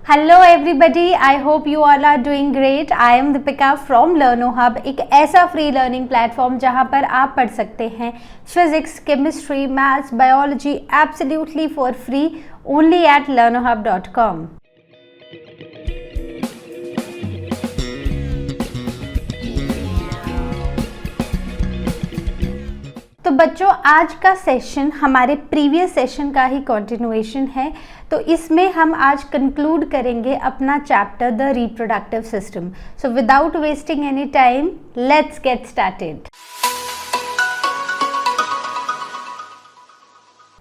Hello everybody, I hope you all are doing great. I am Deepika from Learnohub, एक ऐसा free learning platform जहां पर आप पढ़ सकते हैं physics, chemistry, maths, biology absolutely for free only at learnohub.com। तो बच्चों, आज का सेशन हमारे प्रीवियस सेशन का ही कंटिन्यूएशन है। तो इसमें हम आज कंक्लूड करेंगे अपना chapter the reproductive system. So without wasting any time, let's get started.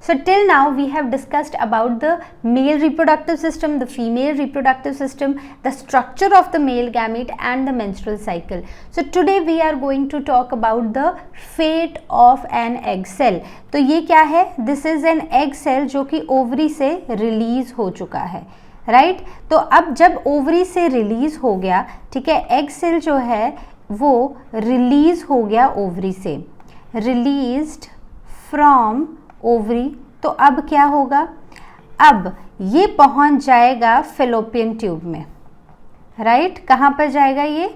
So till now we have discussed about the male reproductive system, the female reproductive system, the structure of the male gamete and the menstrual cycle. So today we are going to talk about the fate of an egg cell. तो ये क्या है? This is an egg cell जो कि ovary से release हो चुका है, राइट? तो अब जब ओवरी से रिलीज हो गया, ठीक है, एग सेल जो है वो रिलीज हो गया ओवरी से, रिलीज्ड फ्रॉम ओवरी। तो अब क्या होगा? अब ये पहुंच जाएगा फेलोपियन ट्यूब में, राइट? कहाँ पर जाएगा ये?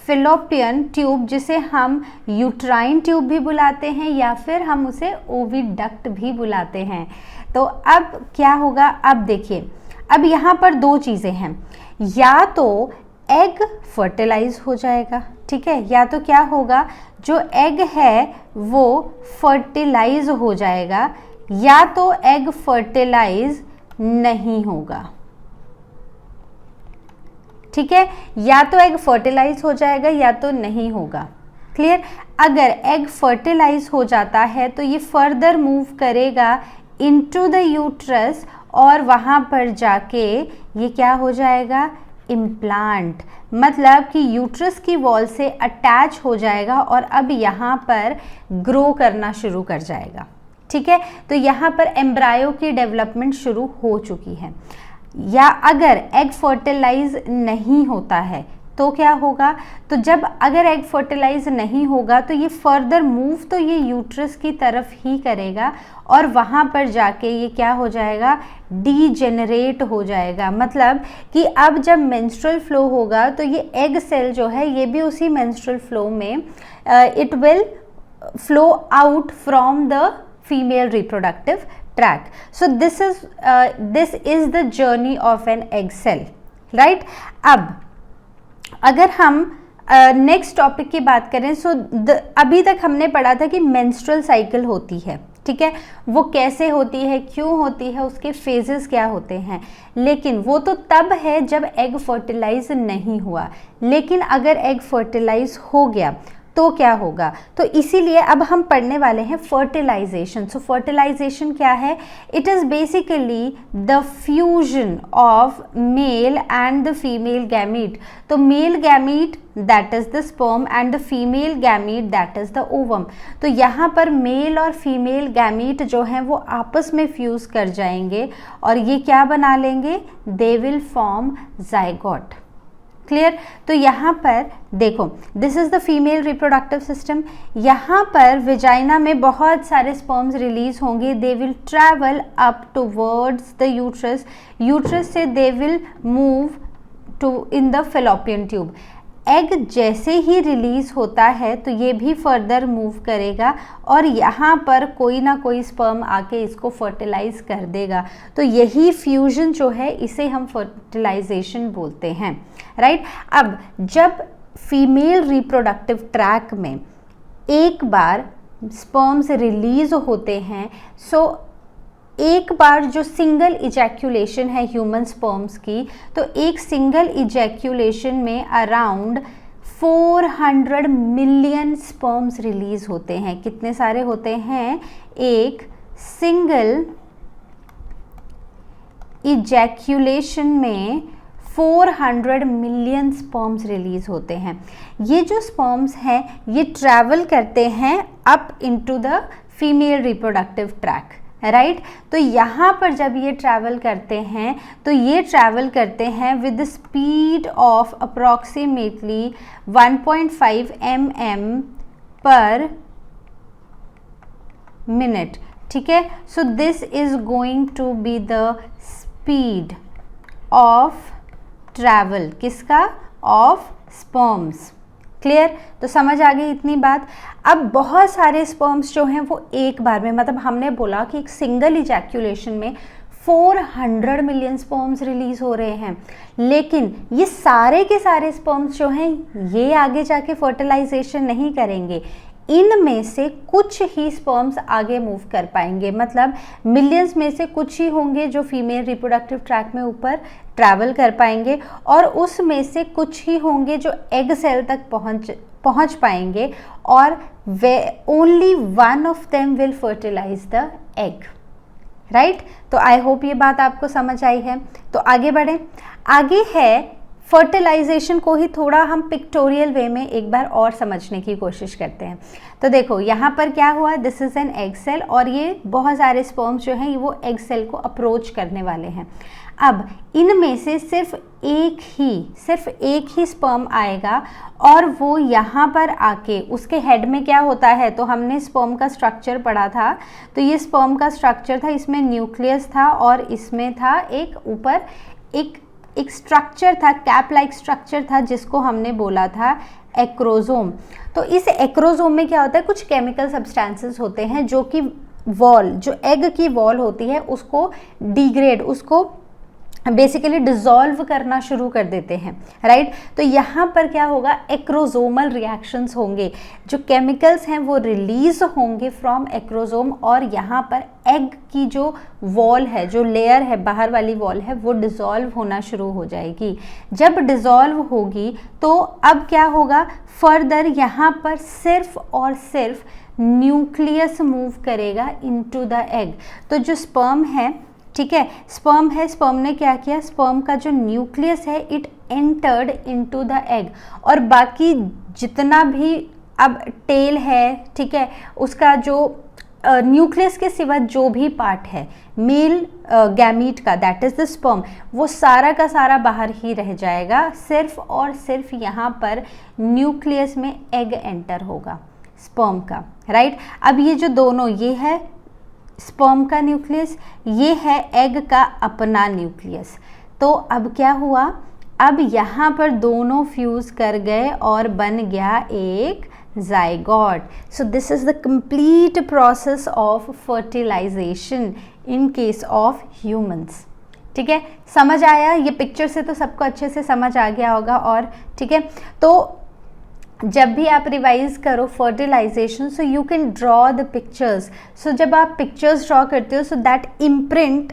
फेलोपियन ट्यूब, जिसे हम यूट्राइन ट्यूब भी बुलाते हैं या फिर हम उसे ओविडक्ट भी बुलाते हैं। तो अब क्या होगा? अब देखिए, अब यहाँ पर दो चीज़ें हैं, या तो एग फर्टिलाइज हो जाएगा, ठीक है, या तो क्या होगा, जो एग है वो फर्टिलाइज हो जाएगा, या तो एग फर्टिलाइज नहीं होगा, ठीक है, या तो एग फर्टिलाइज हो जाएगा या तो नहीं होगा। क्लियर? अगर एग फर्टिलाइज हो जाता है तो ये फर्दर मूव करेगा इनटू द यूट्रस और वहां पर जाके ये क्या हो जाएगा? इम्प्लांट, मतलब कि यूट्रस की वॉल से अटैच हो जाएगा और अब यहाँ पर ग्रो करना शुरू कर जाएगा, ठीक है। तो यहाँ पर एम्ब्रायो की डेवलपमेंट शुरू हो चुकी है। या अगर एग फर्टिलाइज नहीं होता है तो क्या होगा? तो जब अगर एग फर्टिलाइज नहीं होगा तो ये फर्दर मूव तो ये यूट्रस की तरफ ही करेगा और वहाँ पर जाके ये क्या हो जाएगा? डीजेनरेट हो जाएगा। मतलब कि अब जब मेंस्ट्रुअल फ्लो होगा तो ये एग सेल जो है ये भी उसी मेंस्ट्रुअल फ्लो में it will flow out from the female reproductive tract. So this is the journey of an egg cell, right? अब अगर हम नेक्स्ट टॉपिक की बात करें, सो अभी तक हमने पढ़ा था कि मेंस्ट्रुअल साइकिल होती है, ठीक है, वो कैसे होती है, क्यों होती है, उसके फेजेस क्या होते हैं। लेकिन वो तो तब है जब एग फर्टिलाइज नहीं हुआ, लेकिन अगर एग फर्टिलाइज हो गया तो क्या होगा? तो इसीलिए अब हम पढ़ने वाले हैं फर्टिलाइजेशन। सो फर्टिलाइजेशन क्या है? It is basically the fusion of male and the female gamete. तो male gamete that is the sperm and the female gamete that is the ovum. तो यहाँ पर मेल और फीमेल गैमीट जो हैं वो आपस में फ्यूज़ कर जाएंगे और ये क्या बना लेंगे? They will form zygote. Clear? तो यहाँ पर देखो, this is the female reproductive system. यहाँ पर विजाइना में बहुत सारे स्पर्म्स रिलीज होंगे, they will travel up towards the uterus, uterus से they will move to in the fallopian tube. Egg जैसे ही रिलीज होता है तो ये भी फर्दर मूव करेगा और यहाँ पर कोई ना कोई स्पर्म आके इसको फर्टिलाइज कर देगा। तो यही फ्यूजन जो है इसे हम फर्टिलाइजेशन बोलते हैं, राइट? अब जब फीमेल रिप्रोडक्टिव ट्रैक में एक बार स्पर्म्स रिलीज होते हैं, सो एक बार जो सिंगल इजैक्यूलेशन है ह्यूमन स्पर्म्स की, तो एक सिंगल इजैक्यूलेशन में अराउंड 400 मिलियन स्पर्म्स रिलीज होते हैं। कितने सारे होते हैं? एक सिंगल इजैक्यूलेशन में 400 मिलियन स्पर्म्स रिलीज होते हैं। ये जो स्पर्म्स हैं ये ट्रैवल करते हैं up into the female reproductive tract, right? तो यहाँ पर जब ये ट्रैवल करते हैं तो ये ट्रैवल करते हैं with the speed of approximately 1.5 mm per minute, ठीक है। So this is going to be the speed of travel, किसका? Of sperms. क्लियर? तो समझ आ गई इतनी बात। अब बहुत सारे स्पर्म्स जो हैं वो एक बार में, मतलब हमने बोला कि एक सिंगल इजैक्यूलेशन में 400 मिलियन स्पर्म्स रिलीज हो रहे हैं, लेकिन ये सारे के सारे स्पर्म्स जो हैं ये आगे जाके फर्टिलाइजेशन नहीं करेंगे। इनमें से कुछ ही स्पर्म्स आगे मूव कर पाएंगे, मतलब मिलियंस में से कुछ ही होंगे जो फीमेल रिप्रोडक्टिव ट्रैक में ऊपर ट्रैवल कर पाएंगे, और उसमें से कुछ ही होंगे जो एग सेल तक पहुंच पाएंगे, और वे only one of them will fertilise the egg. Right? तो आई होप ये बात आपको समझ आई है। तो आगे बढ़ें। आगे है फर्टिलाइजेशन को ही थोड़ा हम पिक्टोरियल वे में एक बार और समझने की कोशिश करते हैं। तो देखो यहाँ पर क्या हुआ, this is an egg cell, और ये बहुत सारे स्पर्म्स जो हैं वो एग सेल को अप्रोच करने वाले हैं। अब इनमें से सिर्फ एक ही स्पर्म आएगा, और वो यहाँ पर आके उसके हेड में क्या होता है, तो हमने स्पर्म का स्ट्रक्चर पढ़ा था, तो ये स्पर्म का स्ट्रक्चर था, इसमें न्यूक्लियस था और इसमें था एक ऊपर एक स्ट्रक्चर था, कैप लाइक स्ट्रक्चर था, जिसको हमने बोला था एक्रोजोम। तो इस एक्रोजोम में क्या होता है, कुछ केमिकल सब्सटेंसेस होते हैं जो कि वॉल, जो एग की वॉल होती है उसको डिग्रेड, उसको बेसिकली डिसॉल्व करना शुरू कर देते हैं। राइट? तो यहाँ पर क्या होगा, एक्रोजोमल रिएक्शंस होंगे, जो केमिकल्स हैं वो रिलीज होंगे फ्रॉम एक्रोजोम, और यहाँ पर एग की जो वॉल है, जो लेयर है, बाहर वाली वॉल है, वो डिसॉल्व होना शुरू हो जाएगी। जब डिसॉल्व होगी तो अब क्या होगा, फर्दर यहाँ पर सिर्फ और सिर्फ न्यूक्लियस मूव करेगा इनटू द एग। तो जो स्पर्म है, ठीक है, स्पर्म ने क्या किया, स्पर्म का जो न्यूक्लियस है it entered into the egg, और बाकी जितना भी अब टेल है, ठीक है, उसका जो न्यूक्लियस के सिवा जो भी पार्ट है मेल गैमीट का, दैट इज द स्पर्म, वो सारा का सारा बाहर ही रह जाएगा, सिर्फ और सिर्फ यहाँ पर न्यूक्लियस में एग एंटर होगा स्पर्म का। राइट? अब ये जो दोनों, ये है स्पर्म का न्यूक्लियस, ये है एग का अपना न्यूक्लियस। तो अब क्या हुआ, अब यहाँ पर दोनों फ्यूज कर गए और बन गया एक zygote. So this is the complete process of fertilization in case of humans. ठीक है, समझ आया? ये पिक्चर से तो सबको अच्छे से समझ आ गया होगा। और ठीक है, तो जब भी आप रिवाइज करो fertilisation, so you can draw the pictures. So जब आप पिक्चर्स ड्रॉ करते हो, so that imprint,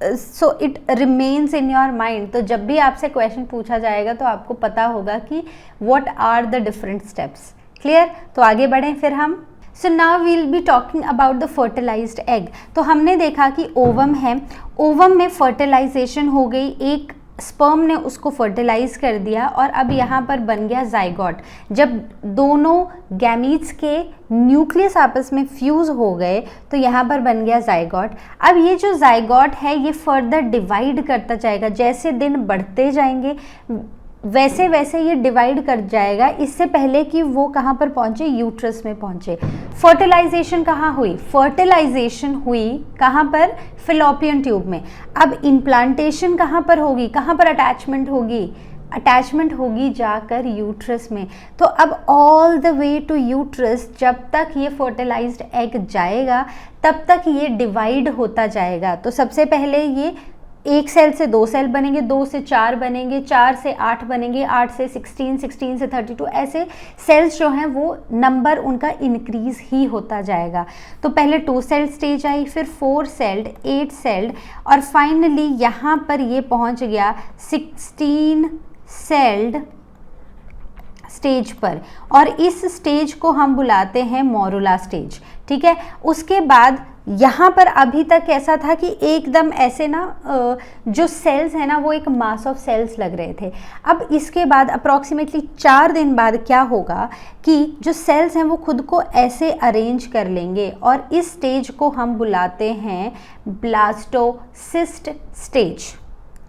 so it remains in your mind. तो जब भी आपसे क्वेश्चन पूछा जाएगा तो आपको पता होगा कि what are the different steps. Clear? तो आगे बढ़ें फिर हम। So now we will be talking about the fertilised egg. तो हमने देखा कि ओवम है, ओवम में फर्टिलाइजेशन हो गई, एक स्पर्म ने उसको फर्टिलाइज कर दिया, और अब यहाँ पर बन गया जाइगोट। जब दोनों गैमीट्स के न्यूक्लियस आपस में फ्यूज हो गए तो यहाँ पर बन गया जाइगोट। अब ये जो जाइगोट है ये फर्दर डिवाइड करता जाएगा, जैसे दिन बढ़ते जाएंगे वैसे वैसे ये डिवाइड कर जाएगा, इससे पहले कि वो कहाँ पर पहुँचे, यूट्रस में पहुँचे। फर्टिलाइजेशन कहाँ हुई, फर्टिलाइजेशन हुई कहाँ पर, फिलोपियन ट्यूब में। अब इम्प्लांटेशन कहाँ पर होगी, कहाँ पर अटैचमेंट होगी, अटैचमेंट होगी जाकर यूट्रस में। तो अब all the way to uterus जब तक ये फर्टिलाइज्ड एग जाएगा तब तक ये डिवाइड होता जाएगा। तो सबसे पहले ये एक सेल से 2 सेल बनेंगे, 2 से 4 बनेंगे, 4 से 8 बनेंगे, 8 से 16, 16 से 32, ऐसे सेल्स जो हैं वो नंबर उनका इंक्रीज ही होता जाएगा। तो पहले 2 सेल स्टेज आई, फिर 4 सेल्ड, 8 सेल्ड, और फाइनली यहाँ पर ये पहुँच गया 16 सेल्ड स्टेज पर, और इस स्टेज को हम बुलाते हैं मोरुला स्टेज। ठीक है, उसके बाद यहाँ पर अभी तक ऐसा था कि एकदम ऐसे ना जो सेल्स है ना वो एक मास ऑफ सेल्स लग रहे थे। अब इसके बाद अप्रॉक्सीमेटली 4 दिन बाद क्या होगा कि जो सेल्स हैं वो खुद को ऐसे अरेंज कर लेंगे, और इस स्टेज को हम बुलाते हैं ब्लास्टोसिस्ट स्टेज।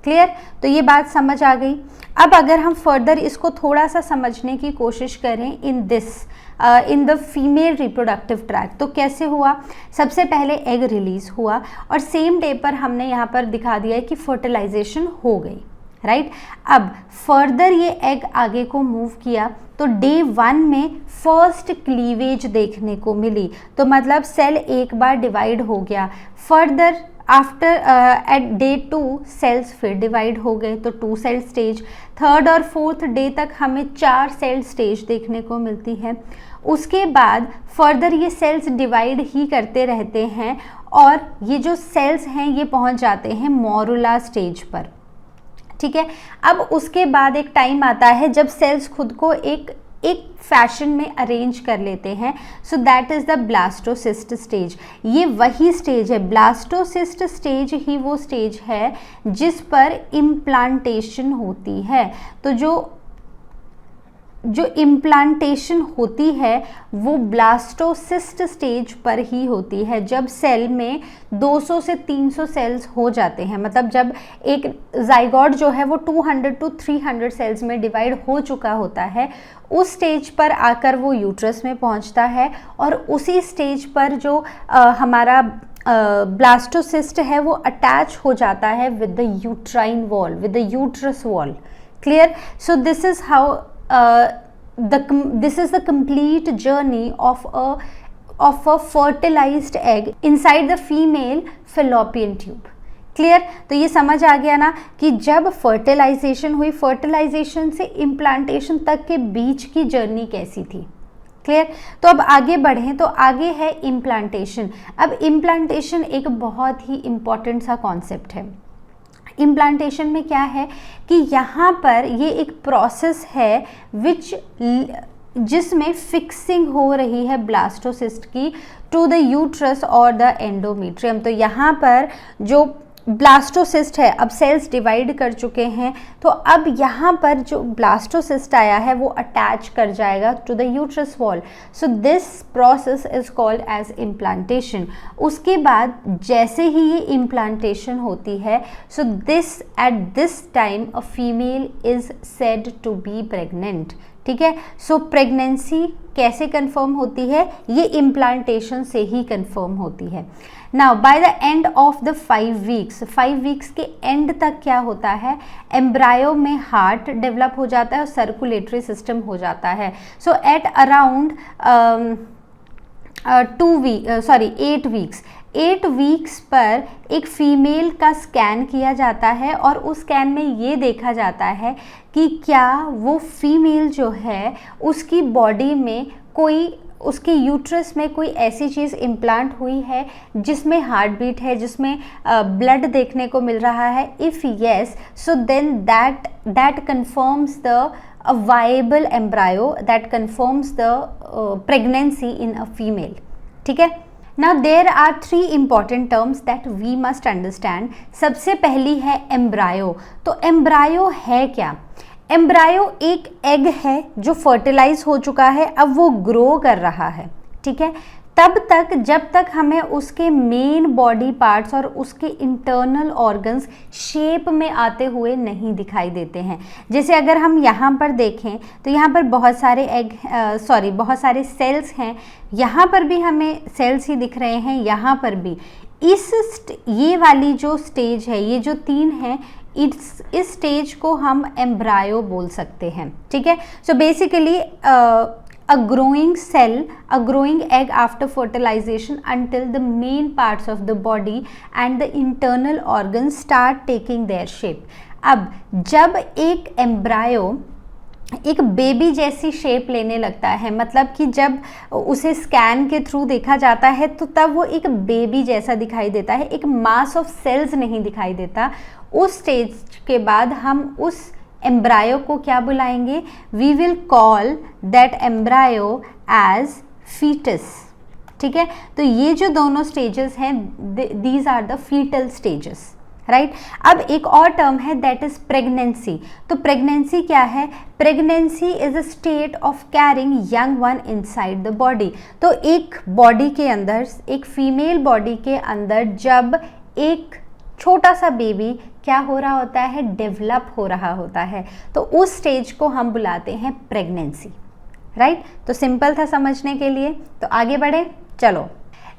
क्लियर? तो ये बात समझ आ गई। अब अगर हम फर्दर इसको थोड़ा सा समझने की कोशिश करें in the female reproductive tract, तो कैसे हुआ, सबसे पहले एग रिलीज हुआ और सेम डे पर हमने यहाँ पर दिखा दिया है कि फर्टिलाइजेशन हो गई। राइट। अब फर्दर ये एग आगे को मूव किया तो डे 1 में फर्स्ट क्लीवेज देखने को मिली, तो मतलब सेल एक बार डिवाइड हो गया। Further after at day 2 cells फिर डिवाइड हो गए, तो 2 सेल स्टेज। थर्ड और फोर्थ डे तक हमें 4 सेल स्टेज देखने को मिलती है। उसके बाद फर्दर ये सेल्स डिवाइड ही करते रहते हैं और ये जो सेल्स हैं ये पहुंच जाते हैं मोरुला स्टेज पर, ठीक है। अब उसके बाद एक टाइम आता है जब सेल्स खुद को एक फैशन में अरेंज कर लेते हैं, so that is the blastocyst stage. ये वही स्टेज है, ब्लास्टोसिस्ट स्टेज ही वो स्टेज है जिस पर इम्प्लांटेशन होती है। तो जो इम्प्लांटेशन होती है वो ब्लास्टोसिस्ट स्टेज पर ही होती है, जब सेल में 200 से 300 सेल्स हो जाते हैं, मतलब जब एक जाइगोट जो है वो 200 to 300 सेल्स में डिवाइड हो चुका होता है, उस स्टेज पर आकर वो यूट्रस में पहुंचता है और उसी स्टेज पर जो हमारा ब्लास्टोसिस्ट है वो अटैच हो जाता है with the uterine wall, with the uterus wall. Clear? So this is how this is the complete journey of a fertilized egg inside the female fallopian tube. Clear? तो ये समझ आ गया ना कि जब फर्टिलाइजेशन हुई, फर्टिलाइजेशन से इम्प्लांटेशन तक के बीच की जर्नी कैसी थी। क्लियर? तो अब आगे बढ़ें तो आगे है इम्प्लांटेशन। अब इम्प्लांटेशन एक बहुत ही इम्पॉर्टेंट सा कॉन्सेप्ट है। इम्प्लांटेशन में क्या है कि यहाँ पर ये एक प्रोसेस है जिसमें फिक्सिंग हो रही है ब्लास्टोसिस्ट की टू द यूट्रस और द एंडोमेट्रियम। तो यहाँ पर जो ब्लास्टोसिस्ट है, अब सेल्स डिवाइड कर चुके हैं, तो अब यहाँ पर जो ब्लास्टोसिस्ट आया है वो अटैच कर जाएगा to the uterus wall. So this process is called as implantation. उसके बाद जैसे ही ये इम्प्लांटेशन होती है, so this at this time a female is said to be pregnant. ठीक है, सो प्रेगनेंसी कैसे कंफर्म होती है? ये इम्प्लांटेशन से ही कंफर्म होती है। Now by the end of the 5 weeks के एंड तक क्या होता है, एम्ब्रायो में हार्ट डेवलप हो जाता है और सर्कुलेटरी सिस्टम हो जाता है। सो एट अराउंड 8 वीक्स पर एक फीमेल का स्कैन किया जाता है और उस स्कैन में ये देखा जाता है कि क्या वो फीमेल जो है उसकी बॉडी में कोई, उसके यूट्रस में कोई ऐसी चीज़ इम्प्लांट हुई है जिसमें हार्ट बीट है, जिसमें ब्लड देखने को मिल रहा है। If yes, so then that confirms the a viable embryo, that confirms the pregnancy in a female. ठीक है। Now there are 3 important terms that we must understand. सबसे पहली है एम्ब्रायो। तो एम्ब्रायो है क्या? एम्ब्रायो एक एग है जो फर्टिलाइज हो चुका है, अब वो ग्रो कर रहा है। ठीक है, तब तक जब तक हमें उसके मेन बॉडी पार्ट्स और उसके इंटरनल ऑर्गन्स शेप में आते हुए नहीं दिखाई देते हैं। जैसे अगर हम यहाँ पर देखें तो यहाँ पर बहुत सारे सेल्स हैं, यहाँ पर भी हमें सेल्स ही दिख रहे हैं, यहाँ पर भी। ये वाली जो स्टेज है, ये जो 3 हैं, इस स्टेज को हम एम्ब्रायो बोल सकते हैं। ठीक है, so basically a growing egg after fertilization until the main parts of the body and the internal organs start taking their shape. अब जब एक एम्ब्रायो एक बेबी जैसी शेप लेने लगता है, मतलब कि जब उसे स्कैन के थ्रू देखा जाता है तो तब वो एक बेबी जैसा दिखाई देता है, एक मास ऑफ सेल्स नहीं दिखाई देता। उस स्टेज के बाद हम उस एम्ब्रायो को क्या बुलाएंगे? We will call that embryo as foetus. ठीक है, तो ये जो दोनों स्टेजेस हैं, these are the foetal stages, right. अब एक और टर्म है दैट इज प्रेगनेंसी। तो प्रेगनेंसी क्या है? Pregnancy is a state of carrying young one inside the body. तो एक बॉडी के अंदर, एक फीमेल बॉडी के अंदर जब एक छोटा सा बेबी क्या हो रहा होता है? डेवलप हो रहा होता है, तो उस स्टेज को हम बुलाते हैं प्रेगनेंसी, राइट। तो सिंपल था समझने के लिए, तो आगे बढ़े, चलो।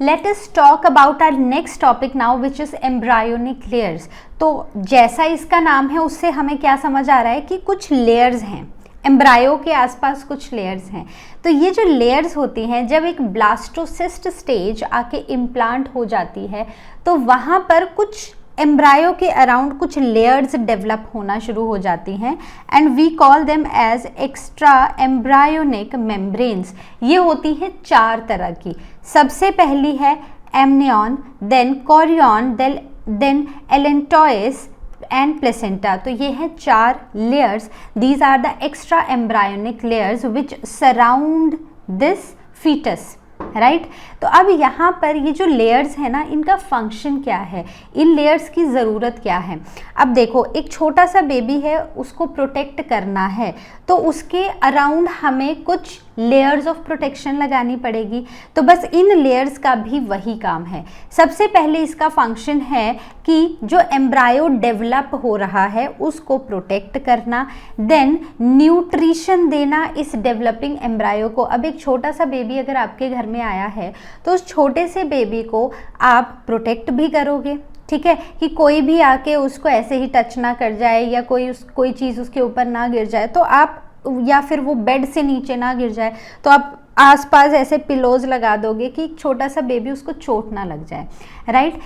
Let us talk about our next topic now which is embryonic layers. तो जैसा इसका नाम है उससे हमें क्या समझ आ रहा है कि कुछ लेयर्स हैं, एम्ब्रायो के आसपास कुछ लेयर्स हैं। तो ये जो लेयर्स होती हैं, जब एक ब्लास्टोसिस्ट स्टेज आके इम्प्लांट हो जाती है तो वहाँ पर कुछ एम्ब्रायो के अराउंड कुछ लेयर्स डेवलप होना शुरू हो जाती हैं and we call them as extra embryonic membranes. ये होती है 4 तरह की। सबसे पहली है amnion, then chorion, then allantois and placenta. तो ये है 4 layers. These are the extra embryonic layers which surround this foetus, right. तो अब यहाँ पर ये जो लेयर्स है ना, इनका फंक्शन क्या है, इन लेयर्स की ज़रूरत क्या है। अब देखो, एक छोटा सा बेबी है, उसको प्रोटेक्ट करना है तो उसके अराउंड हमें कुछ लेयर्स ऑफ प्रोटेक्शन लगानी पड़ेगी। तो बस इन लेयर्स का भी वही काम है। सबसे पहले इसका फंक्शन है कि जो एम्ब्रायो डेवलप हो रहा है उसको प्रोटेक्ट करना, देन न्यूट्रिशन देना इस डेवलपिंग एम्ब्रायो को। अब एक छोटा सा बेबी अगर आपके घर में आया है तो उस छोटे से बेबी को आप प्रोटेक्ट भी करोगे, ठीक है, कि कोई भी आके उसको ऐसे ही टच ना कर जाए या कोई चीज़ उसके ऊपर ना गिर जाए तो आप, या फिर वो बेड से नीचे ना गिर जाए तो आप आसपास ऐसे पिलोज लगा दोगे कि छोटा सा बेबी उसको चोट ना लग जाए, राइट।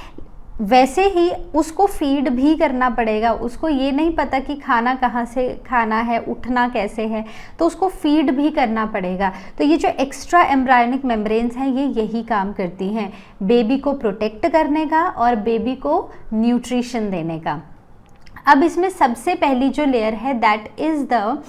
वैसे ही उसको फीड भी करना पड़ेगा। उसको ये नहीं पता कि खाना कहाँ से खाना है, उठना कैसे है, तो उसको फीड भी करना पड़ेगा। तो ये जो एक्स्ट्रा एम्ब्रायोनिक मेम्ब्रेन्स हैं ये यही काम करती हैं, बेबी को प्रोटेक्ट करने का और बेबी को न्यूट्रिशन देने का। अब इसमें सबसे पहली जो लेयर है दैट इज़ द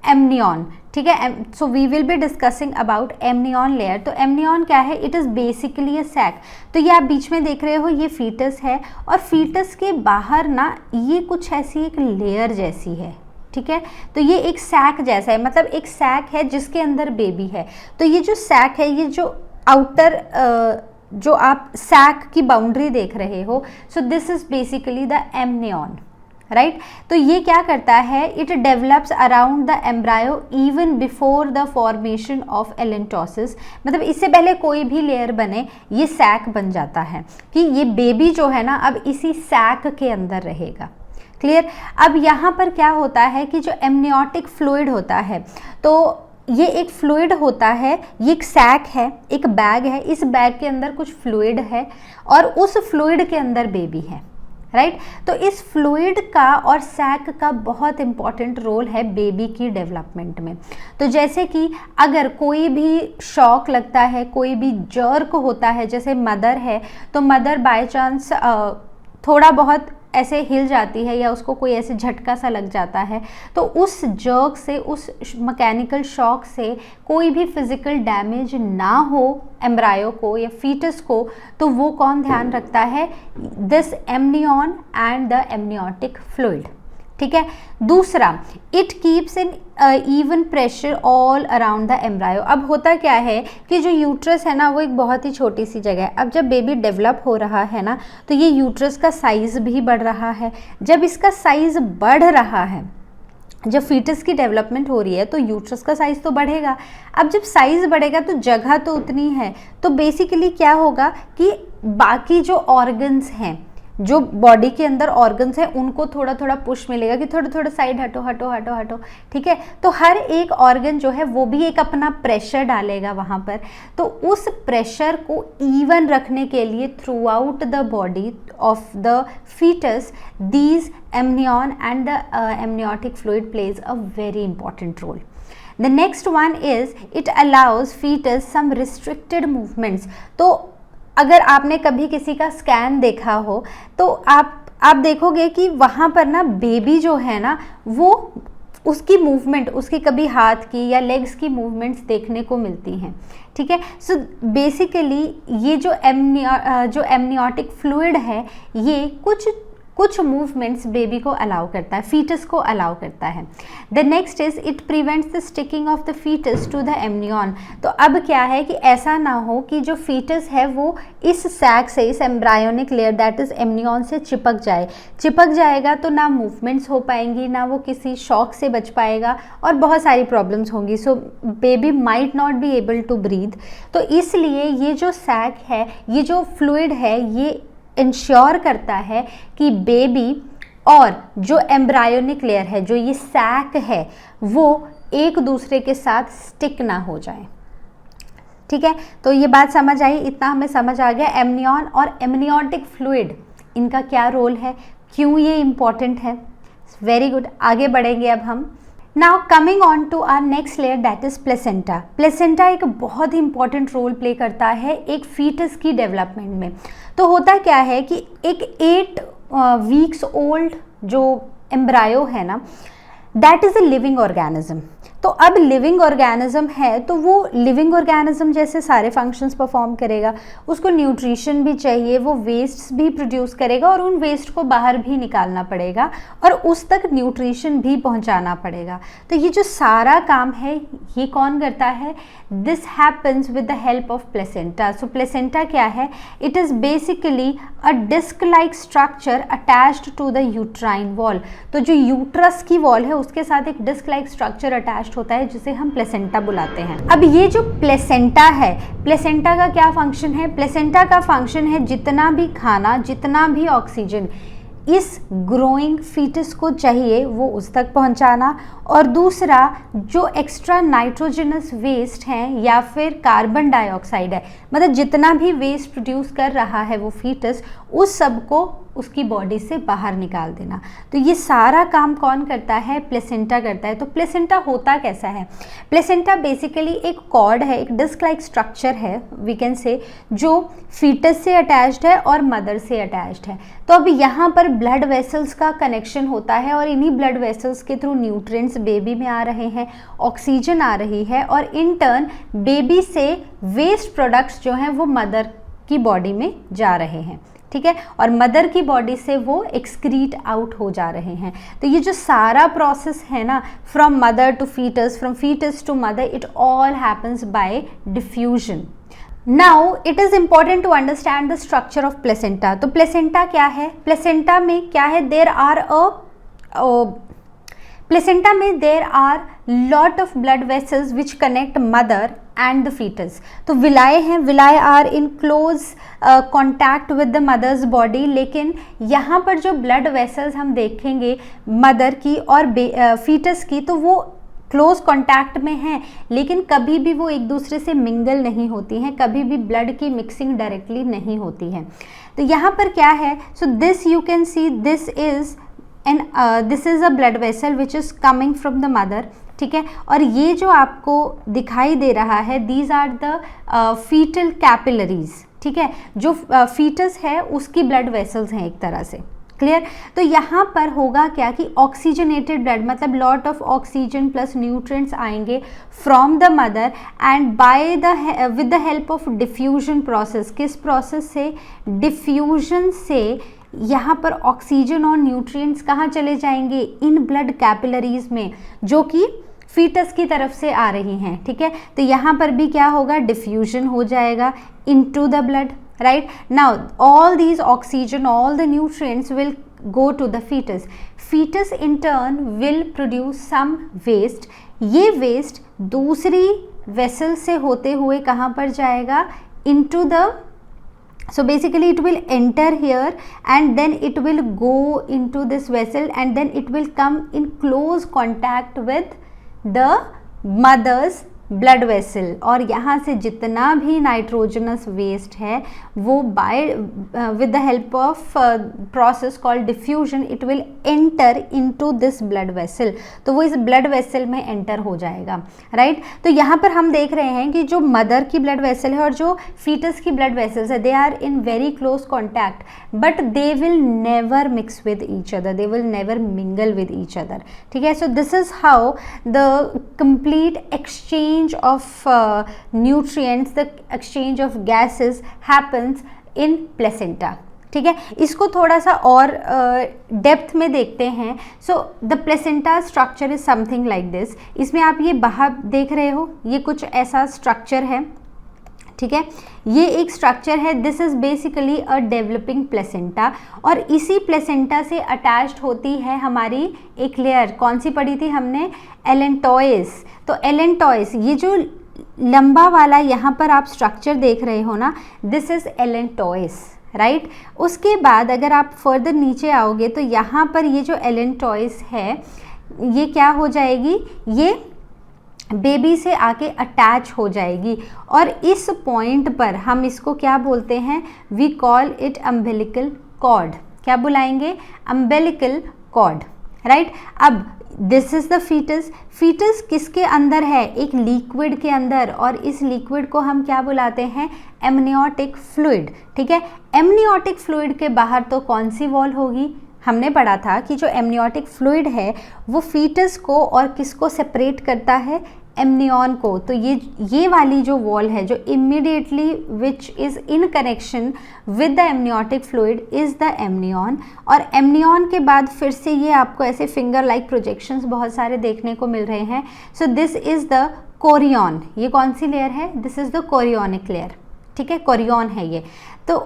एमनियन, ठीक है। So we will be discussing about amnion layer. तो एमनियन क्या है, it is basically a sac. तो ये आप बीच में देख रहे हो, ये फीटस है और फीटस के बाहर ना ये कुछ ऐसी एक लेयर जैसी है, ठीक है। तो ये एक सैक जैसा है, मतलब एक सैक है जिसके अंदर बेबी है। तो ये जो सैक है, ये जो आउटर जो आप सैक की बाउंड्री देख रहे हो, so this is basically the amnion, right. तो ये क्या करता है, it develops around the embryo even before the formation of allantois. मतलब इससे पहले कोई भी लेयर बने ये सैक बन जाता है कि ये बेबी जो है ना अब इसी सैक के अंदर रहेगा, क्लियर। अब यहाँ पर क्या होता है कि जो एमनियोटिक फ्लूइड होता है, तो ये एक फ्लूइड होता है, ये एक सैक है, एक बैग है, इस बैग के अंदर कुछ फ्लूइड है और उस फ्लूइड के अंदर बेबी है, राइट। तो इस फ्लूइड का और सैक का बहुत इंपॉर्टेंट रोल है बेबी की डेवलपमेंट में। तो जैसे कि अगर कोई भी शॉक लगता है, कोई भी जर्क होता है, जैसे मदर है तो मदर बाय चांस थोड़ा बहुत ऐसे हिल जाती है या उसको कोई ऐसे झटका सा लग जाता है, तो उस जर्क से, उस मैकेनिकल शॉक से कोई भी फिजिकल डैमेज ना हो एम्ब्रायो को या फीटस को, तो वो कौन ध्यान रखता है, this amnion and the amniotic fluid, ठीक है। दूसरा, it keeps in even pressure all around the embryo. अब होता क्या है कि जो यूट्रस है ना वो एक बहुत ही छोटी सी जगह है। अब जब बेबी डेवलप हो रहा है ना तो ये यूट्रस का साइज़ भी बढ़ रहा है। जब इसका साइज़ बढ़ रहा है, जब फीटस की डेवलपमेंट हो रही है तो यूट्रस का साइज़ तो बढ़ेगा। अब जब साइज़ बढ़ेगा तो जगह तो उतनी है, तो बेसिकली क्या होगा कि बाकी जो ऑर्गन्स हैं, जो बॉडी के अंदर ऑर्गन्स हैं, उनको थोड़ा थोड़ा पुश मिलेगा कि थोड़ा थोड़ा साइड हटो हटो हटो हटो, ठीक है। तो हर एक ऑर्गन जो है वो भी एक अपना प्रेशर डालेगा वहाँ पर। तो उस प्रेशर को इवन रखने के लिए throughout the body of the foetus these amnion and the amniotic fluid plays a very important role. The next one is it allows fetus some restricted movements. तो अगर आपने कभी किसी का स्कैन देखा हो तो आप देखोगे कि वहाँ पर ना बेबी जो है ना वो उसकी मूवमेंट, उसकी कभी हाथ की या लेग्स की मूवमेंट्स देखने को मिलती हैं, ठीक है। सो बेसिकली ये जो एमनियोटिक फ्लूइड है ये कुछ मूवमेंट्स बेबी को अलाउ करता है, फीटस को अलाउ करता है। The next is it prevents the sticking of the foetus to the amnion. तो अब क्या है कि ऐसा ना हो कि जो फीटस है वो इस सैक से, इस embryonic layer that is amnion से चिपक जाएगा तो ना मूवमेंट्स हो पाएंगी, ना वो किसी शॉक से बच पाएगा और बहुत सारी प्रॉब्लम्स होंगी। So baby might not be able to breathe. तो इसलिए ये जो सैक है, ये जो फ्लूइड है, ये इंश्योर करता है कि बेबी और जो एम्ब्रायोनिक लेयर है, जो ये सैक है, वो एक दूसरे के साथ स्टिक ना हो जाए। ठीक है, तो ये बात समझ आई, इतना हमें समझ आ गया एमनियन और एमनियोटिक फ्लूइड, इनका क्या रोल है, क्यों ये इम्पॉर्टेंट है। वेरी गुड, आगे बढ़ेंगे अब हम। Now coming on to our next layer that is placenta. Placenta एक बहुत ही इंपॉर्टेंट रोल प्ले करता है एक फीटस की डेवलपमेंट में। तो होता क्या है कि एक 8 वीक्स ओल्ड जो एम्ब्रायो है ना, that is a living organism. तो अब लिविंग ऑर्गेनिज्म है तो वो लिविंग ऑर्गेनिज्म जैसे सारे फंक्शंस परफॉर्म करेगा, उसको न्यूट्रिशन भी चाहिए, वो वेस्ट्स भी प्रोड्यूस करेगा और उन वेस्ट को बाहर भी निकालना पड़ेगा और उस तक न्यूट्रिशन भी पहुंचाना पड़ेगा। तो ये जो सारा काम है ये कौन करता है? This happens with the help of placenta. So placenta क्या है? It is basically a disc like structure attached to the uterine wall. तो जो यूट्रस की वॉल है उसके साथ एक डिस्क लाइक स्ट्रक्चर अटैच होता है जिसे हम प्लेसेंटा बुलाते हैं। अब ये जो प्लेसेंटा है, प्लेसेंटा का क्या फंक्शन है? प्लेसेंटा का फंक्शन है जितना भी खाना, जितना भी ऑक्सीजन इस ग्रोइंग फीटस को चाहिए वो उस तक पहुंचाना, और दूसरा जो एक्स्ट्रा नाइट्रोजनस वेस्ट हैं या फिर कार्बन डाइऑक्साइड है, मतलब जितना भी वेस्ट प्रोड्यूस कर रहा है वो फीटस, उस सब को उसकी बॉडी से बाहर निकाल देना। तो ये सारा काम कौन करता है? प्लेसेंटा करता है। तो प्लेसेंटा होता कैसा है? प्लेसेंटा बेसिकली एक कॉर्ड है, एक डिस्क लाइक स्ट्रक्चर है वी कैन से, जो फीटस से अटैच्ड है और मदर से अटैच्ड है। तो अब यहाँ पर ब्लड वेसल्स का कनेक्शन होता है और इन्हीं ब्लड वेसल्स के थ्रू न्यूट्रिएंट्स बेबी में आ रहे हैं, ऑक्सीजन आ रही है और इन टर्न बेबी से वेस्ट प्रोडक्ट्स जो हैं वो मदर की बॉडी में जा रहे हैं। ठीक है, और मदर की बॉडी से वो एक्सक्रीट आउट हो जा रहे हैं। तो ये जो सारा प्रोसेस है ना, from mother to foetus, from foetus to mother, it all happens by diffusion. Now it is important to understand the structure of placenta. तो प्लेसेंटा क्या है? प्लेसेंटा में क्या है? प्लेसेंटा में there are lot of blood vessels which connect mother and the foetus. तो villi हैं, villi are in close contact with the mother's body, लेकिन यहाँ पर जो ब्लड वेसल्स हम देखेंगे मदर की और फीटस की, तो वो क्लोज कॉन्टैक्ट में हैं, लेकिन कभी भी वो एक दूसरे से मिंगल नहीं होती हैं, कभी भी ब्लड की मिक्सिंग डायरेक्टली नहीं होती है। तो यहाँ पर क्या है? So this you can see this is this is a blood vessel which is coming from the mother. ठीक है, और ये जो आपको दिखाई दे रहा है, these are the foetal capillaries. ठीक है, जो फीटस है उसकी ब्लड वेसल्स हैं एक तरह से। क्लियर? तो यहाँ पर होगा क्या कि ऑक्सीजनेटेड ब्लड, मतलब lot of oxygen plus nutrients आएंगे from the mother and by the with the help of diffusion process. किस प्रोसेस से? डिफ्यूजन से यहाँ पर ऑक्सीजन और न्यूट्रिएंट्स कहाँ चले जाएंगे? इन ब्लड कैपिलरीज में, जो कि फीटस की तरफ से आ रही हैं। ठीक है, तो यहाँ पर भी क्या होगा? डिफ्यूजन हो जाएगा into the blood. Right, now all these oxygen, all the nutrients will go to the fetus. Fetus in turn will produce some waste. ये waste दूसरी vessel से होते हुए कहाँ पर जाएगा? Into the, so basically it will enter here and then it will go into this vessel and then it will come in close contact with the mother's blood vessel, और यहाँ से जितना भी नाइट्रोजनस वेस्ट है वो by with the help of process called diffusion it will enter into this blood vessel. तो वो इस ब्लड वेसल में एंटर हो जाएगा। राइट, तो यहाँ पर हम देख रहे हैं कि जो मदर की ब्लड वेसल है और जो फीटस की ब्लड वेसल्स है, they are in very close contact but they will never mix with each other, they will never mingle with each other. ठीक है, so this is how the complete exchange of nutrients, the exchange of gases happens in placenta. ठीक है, इसको थोड़ा सा और depth में देखते हैं। So the placenta structure is something like this. इसमें आप ये बाहर देख रहे हो, ये कुछ ऐसा स्ट्रक्चर है, ठीक है, ये एक स्ट्रक्चर है। This is basically a developing placenta, और इसी प्लेसेंटा से अटैच्ड होती है हमारी एक लेयर, कौन सी पढ़ी थी हमने, एलेंटॉइस। तो एलेंटॉइस, ये जो लंबा वाला यहाँ पर आप स्ट्रक्चर देख रहे हो ना, दिस इज एलेंटॉइस, राइट। उसके बाद अगर आप फर्दर नीचे आओगे तो यहाँ पर ये जो एलेंटॉइस है ये क्या हो जाएगी, ये बेबी से आके अटैच हो जाएगी, और इस पॉइंट पर हम इसको क्या बोलते हैं, we call it umbilical cord. क्या बुलाएंगे, अम्बिलिकल कॉर्ड, राइट। अब this is the foetus. Foetus किसके अंदर है, एक लिक्विड के अंदर, और इस लिक्विड को हम क्या बुलाते हैं, एमनियोटिक फ्लूइड, ठीक है। एमनियोटिक फ्लूइड के बाहर तो कौन सी वॉल होगी, हमने पढ़ा था कि जो एमनियोटिक फ्लूइड है वो फीटस को और किसको सेपरेट करता है, एमनियन को। तो ये वाली जो वॉल है जो immediately which is in connection with the amniotic fluid is the amnion, और एमनियन के बाद फिर से ये आपको ऐसे फिंगर लाइक प्रोजेक्शंस बहुत सारे देखने को मिल रहे हैं। सो दिस इज़ द कोरियन। ये कौन सी लेयर है, this is the chorionic layer, ठीक है, कोरियन है ये। तो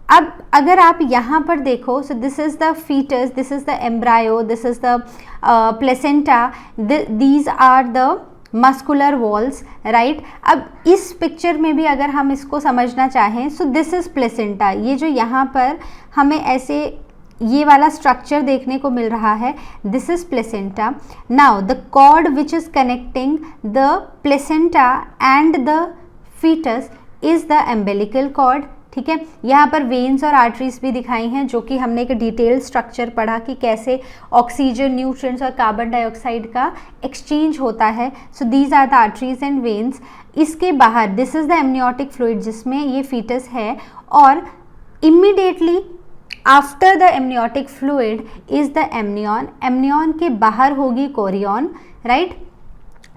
अब अगर आप यहाँ पर देखो, so this is the foetus, this is the embryo, this is the placenta, these are the muscular walls, right. अब इस पिक्चर में भी अगर हम इसको समझना चाहें, सो दिस इज़ प्लेसेंटा। ये जो यहाँ पर हमें ऐसे ये वाला स्ट्रक्चर देखने को मिल रहा है, this is placenta. Now the cord which is connecting the placenta and the foetus is the umbilical cord, ठीक है। यहाँ पर वेन्स और आर्टरीज भी दिखाई हैं, जो कि हमने एक डिटेल स्ट्रक्चर पढ़ा कि कैसे ऑक्सीजन, न्यूट्रिएंट्स और कार्बन डाइऑक्साइड का एक्सचेंज होता है। So these are the arteries and veins. इसके बाहर this is the amniotic fluid जिसमें ये फीटस है, और immediately after the amniotic fluid is the amnion. Amnion के बाहर होगी chorion, right.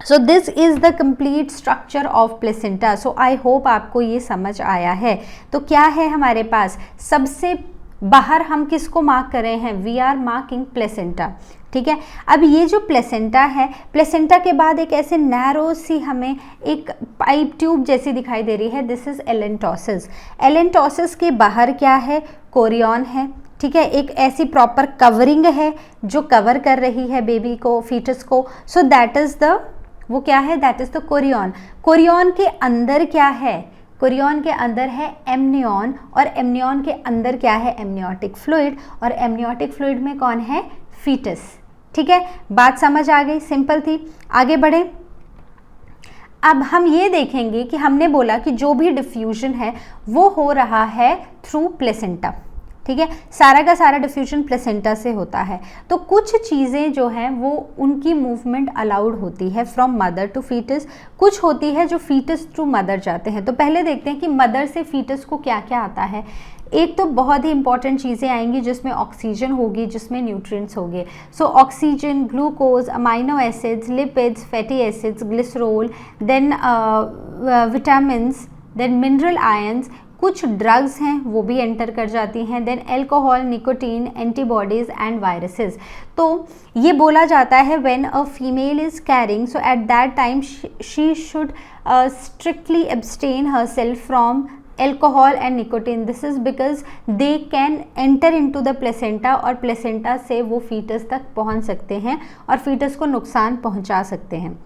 So this is the complete structure of placenta. So I hope आपको ये समझ आया है। तो क्या है हमारे पास, सबसे बाहर हम किसको मार्क कर रहे हैं, वी आर मार्किंग प्लेसेंटा, ठीक है। अब ये जो प्लेसेंटा है, प्लेसेंटा के बाद एक ऐसे नैरो सी हमें एक पाइप ट्यूब जैसी दिखाई दे रही है, दिस इज़ एलेंटोसिस। एलेंटोसिस के बाहर क्या है, कोरियन है, ठीक है। एक ऐसी प्रॉपर कवरिंग है जो कवर कर रही है बेबी को, फीटस को। सो दैट इज़ द, वो क्या है, that is the Korean. Korean के अंदर क्या है, कोरियन के अंदर है एमनियन, और एमनियन के अंदर क्या है, एमनियोटिक फ्लूइड, और एमनियोटिक फ्लूइड में कौन है, फीटस, ठीक है। बात समझ आ गई, सिंपल थी। आगे बढ़े। अब हम ये देखेंगे कि हमने बोला कि जो भी डिफ्यूजन है वो हो रहा है थ्रू प्लेसेंटा, ठीक है। सारा का सारा डिफ्यूजन प्लेसेंटा से होता है। तो कुछ चीज़ें जो हैं वो उनकी मूवमेंट अलाउड होती है फ्रॉम मदर टू फीटस, कुछ होती है जो फीटस टू मदर जाते हैं। तो पहले देखते हैं कि मदर से फीटस को क्या क्या आता है। एक तो बहुत ही इंपॉर्टेंट चीज़ें आएंगी जिसमें ऑक्सीजन होगी, जिसमें न्यूट्रिएंट्स होंगे। So oxygen, glucose, amino acids, lipids, fatty acids, glycerol, then vitamins, then mineral ions, कुछ ड्रग्स हैं वो भी एंटर कर जाती हैं, then alcohol, nicotine, antibodies and viruses. तो ये बोला जाता है when a female is carrying, so at that time she should strictly abstain herself from alcohol and nicotine. This is because they can enter into the placenta, और placenta से वो foetus तक पहुंच सकते हैं और फीटस को नुकसान पहुंचा सकते हैं,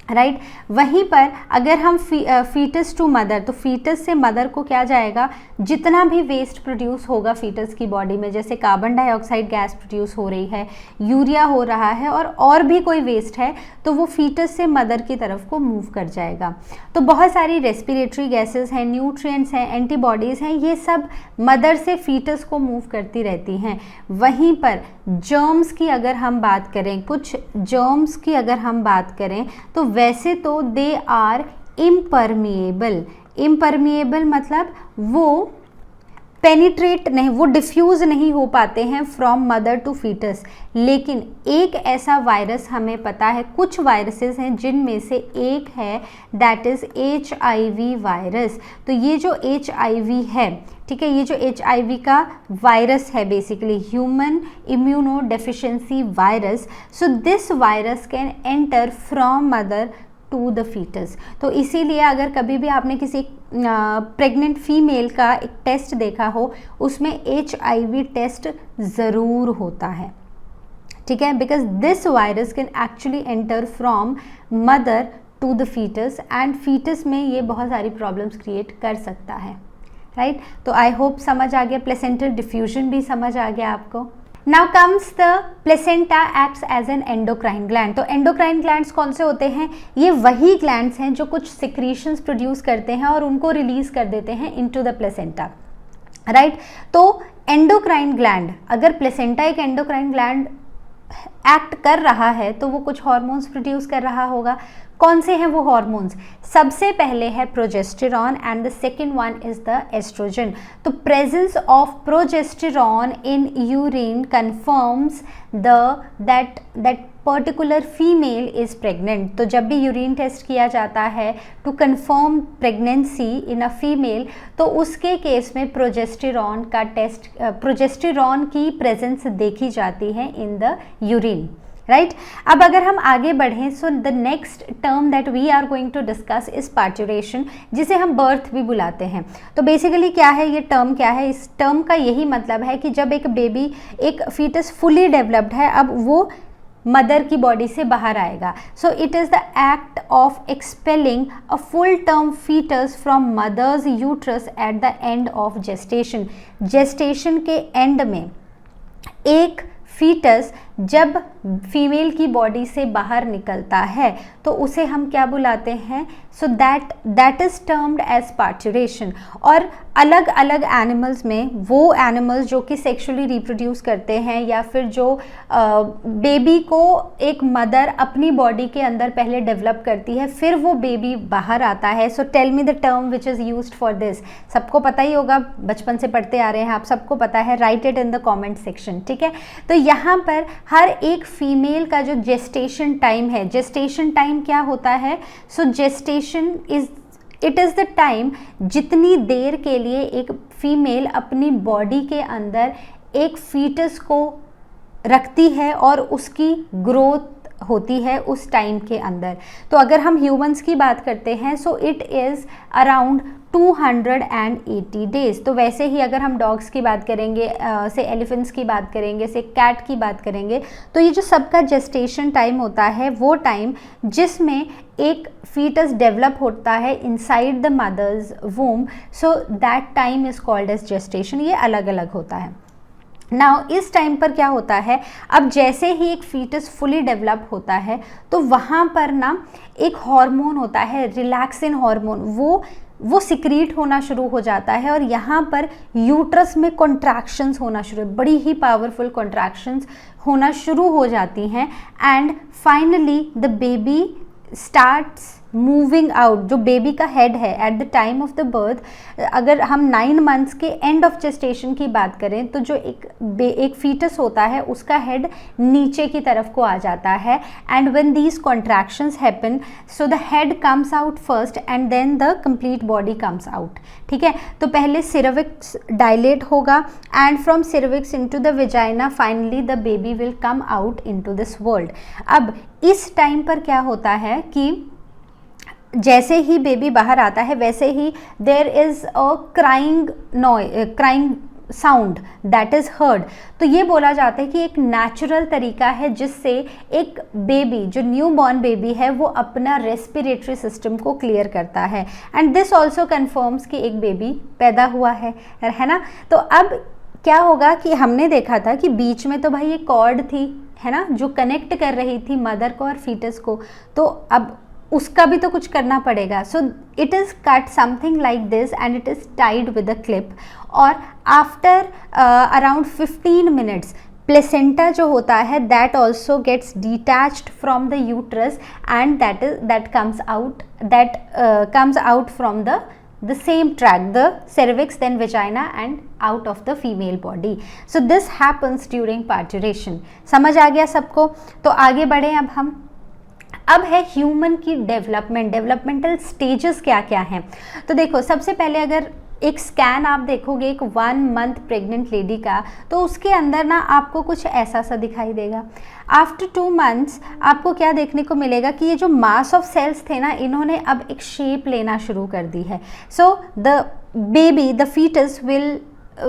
राइट। वहीं पर अगर हम फीटस टू मदर, तो फीटस से मदर को क्या जाएगा, जितना भी वेस्ट प्रोड्यूस होगा फीटस की बॉडी में, जैसे कार्बन डाइऑक्साइड गैस प्रोड्यूस हो रही है, यूरिया हो रहा है, और भी कोई वेस्ट है, तो वो फीटस से मदर की तरफ को मूव कर जाएगा। तो बहुत सारी रेस्पिरेटरी गैसेस हैं, न्यूट्रिएंट्स हैं, एंटीबॉडीज़ हैं, ये सब मदर से फीटस को मूव करती रहती हैं। वहीं पर जर्म्स की अगर हम बात करें, कुछ जर्म्स की अगर हम बात करें, तो वैसे तो दे आर इम्परमिएबल। इम्परमिएबल मतलब वो पेनिट्रेट नहीं, वो डिफ्यूज़ नहीं हो पाते हैं फ्रॉम मदर टू फीटस। लेकिन एक ऐसा वायरस हमें पता है, कुछ वायरसेस हैं जिनमें से एक है दैट इज़ HIV वायरस। तो ये जो HIV है, ठीक है, ये जो HIV का वायरस है basically human immunodeficiency virus, so this virus can enter from mother to the foetus. तो इसीलिए अगर कभी भी आपने किसी प्रेग्नेंट फीमेल का एक टेस्ट देखा हो, उसमें HIV टेस्ट ज़रूर होता है, ठीक है, because this virus can actually enter from mother to the foetus and foetus में ये बहुत सारी प्रॉब्लम्स क्रिएट कर सकता है, राइट। तो आई होप समझ आ गया, प्लेसेंटल डिफ्यूजन भी समझ आ गया आपको। Now comes the placenta acts as an endocrine gland। तो endocrine glands कौन से होते हैं? ये वही glands हैं जो कुछ secretions produce करते हैं और उनको release कर देते हैं into the placenta, right? तो endocrine gland, अगर placenta एक endocrine gland एक्ट कर रहा है तो वो कुछ हॉर्मोन्स प्रोड्यूस कर रहा होगा। कौन से हैं वो हॉर्मोन्स? सबसे पहले है progesterone and the second one is the oestrogen. तो presence of progesterone in urine confirms that particular female is pregnant. तो जब भी यूरिन टेस्ट किया जाता है to confirm pregnancy in a female, तो उसके केस में प्रोजेस्टेरॉन का टेस्ट, प्रोजेस्टेरॉन की प्रेजेंस देखी जाती है इन द यूरिन, राइट। अब अगर हम आगे बढ़ें, so the next term that we are going to discuss is parturition, जिसे हम बर्थ भी बुलाते हैं। तो बेसिकली क्या है ये टर्म, क्या है? इस टर्म का यही मतलब है कि जब एक बेबी, एक फीटस फुली डेवलप्ड है, अब वो मदर की बॉडी से बाहर आएगा। So it is the act of expelling a full term foetus from mother's uterus at the end of gestation. Gestation के एंड में एक फीटस जब फीमेल की बॉडी से बाहर निकलता है तो उसे हम क्या बुलाते हैं? So that is termed as parturition. और अलग अलग एनिमल्स में, वो एनिमल्स जो कि सेक्सुअली रिप्रोड्यूस करते हैं या फिर जो बेबी को एक मदर अपनी बॉडी के अंदर पहले डेवलप करती है, फिर वो बेबी बाहर आता है। So tell me the term which is used for this. सबको पता ही होगा, बचपन से पढ़ते आ रहे हैं आप, सबको पता है, right it in the comment section, ठीक है। तो यहाँ पर हर एक फीमेल का जो जेस्टेशन टाइम है, जेस्टेशन टाइम क्या होता है? So gestation it is the time जितनी देर के लिए एक फीमेल अपनी बॉडी के अंदर एक फीटस को रखती है और उसकी ग्रोथ होती है उस टाइम के अंदर। तो अगर हम ह्यूमंस की बात करते हैं, सो इट इज़ अराउंड 280 डेज। तो वैसे ही अगर हम डॉग्स की बात करेंगे, से एलिफेंट्स की बात करेंगे, से कैट की बात करेंगे, तो ये जो सबका जेस्टेशन टाइम होता है, वो टाइम जिसमें एक फीटस डेवलप होता है inside the mother's womb, so that time is called as gestation. ये अलग अलग होता है। नाउ इस टाइम पर क्या होता है, अब जैसे ही एक फीटस फुली डेवलप होता है तो वहाँ पर ना एक हार्मोन होता है, रिलैक्सिन हार्मोन, वो सिक्रीट होना शुरू हो जाता है और यहाँ पर यूट्रस में कॉन्ट्रैक्शंस होना शुरू, बड़ी ही पावरफुल कॉन्ट्रैक्शंस होना शुरू हो जाती हैं and finally the baby starts moving out. जो बेबी का हेड है at the time of the birth, अगर हम 9 मंथ्स के एंड ऑफ जेस्टेशन की बात करें तो जो एक फीटस होता है उसका हेड नीचे की तरफ को आ जाता है and when these contractions happen, so the head comes out first and then the complete body comes out, ठीक है। तो पहले सिर्विक्स डायलेट होगा and from cervix into the vagina finally the baby will come out into this world. अब इस time पर क्या होता है कि जैसे ही बेबी बाहर आता है वैसे ही there is a crying sound that is heard. तो ये बोला जाता है कि एक नेचुरल तरीका है जिससे एक बेबी, जो न्यू बॉर्न बेबी है, वो अपना रेस्पिरेटरी सिस्टम को क्लियर करता है एंड दिस ऑल्सो कन्फर्म्स कि एक बेबी पैदा हुआ है ना। तो अब क्या होगा कि हमने देखा था कि बीच में तो भाई एक कॉर्ड थी, है ना, जो कनेक्ट कर रही थी मदर को और फीटस को, तो अब उसका भी तो कुछ करना पड़ेगा। So it is cut something like this and it is tied with a clip और आफ्टर अराउंड 15 मिनट्स प्लेसेंटा जो होता है that also gets detached from the uterus and that comes out from the the same track, the cervix, then vagina and out of the female body. So this happens during parturition. समझ आ गया सबको? तो आगे बढ़े अब है human की डेवलपमेंटल स्टेजेस क्या क्या हैं। तो देखो, सबसे पहले अगर एक स्कैन आप देखोगे एक 1 मंथ प्रेग्नेंट लेडी का, तो उसके अंदर ना आपको कुछ ऐसा सा दिखाई देगा। आफ्टर 2 मंथ्स आपको क्या देखने को मिलेगा कि ये जो मास ऑफ सेल्स थे ना, इन्होंने अब एक शेप लेना शुरू कर दी है। So the baby, the foetus will,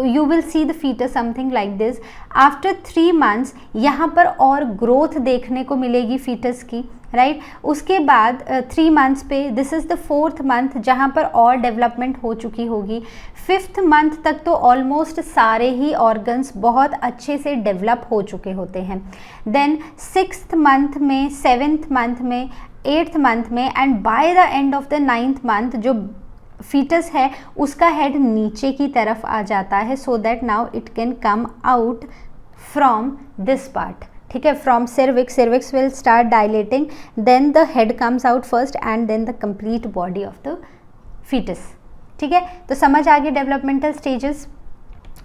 you will see the fetus something like this. After 3 months यहाँ पर और ग्रोथ देखने को मिलेगी फीटस की, राइट। उसके बाद 3 मंथ्स पे, this is the 4th month जहाँ पर और डेवलपमेंट हो चुकी होगी। 5th मंथ तक तो ऑलमोस्ट सारे ही ऑर्गन्स बहुत अच्छे से डेवलप हो चुके होते हैं। देन 6th मंथ में, 7th मंथ में, 8th मंथ में and by the end of the 9th month जो फीटस है उसका हेड नीचे की तरफ आ जाता है, so that now it can come out from this part, ठीक है, from cervix will start dilating, then the head comes out first and then the complete body of the fetus, ठीक है। तो समझ आ गए डेवलपमेंटल स्टेजेस।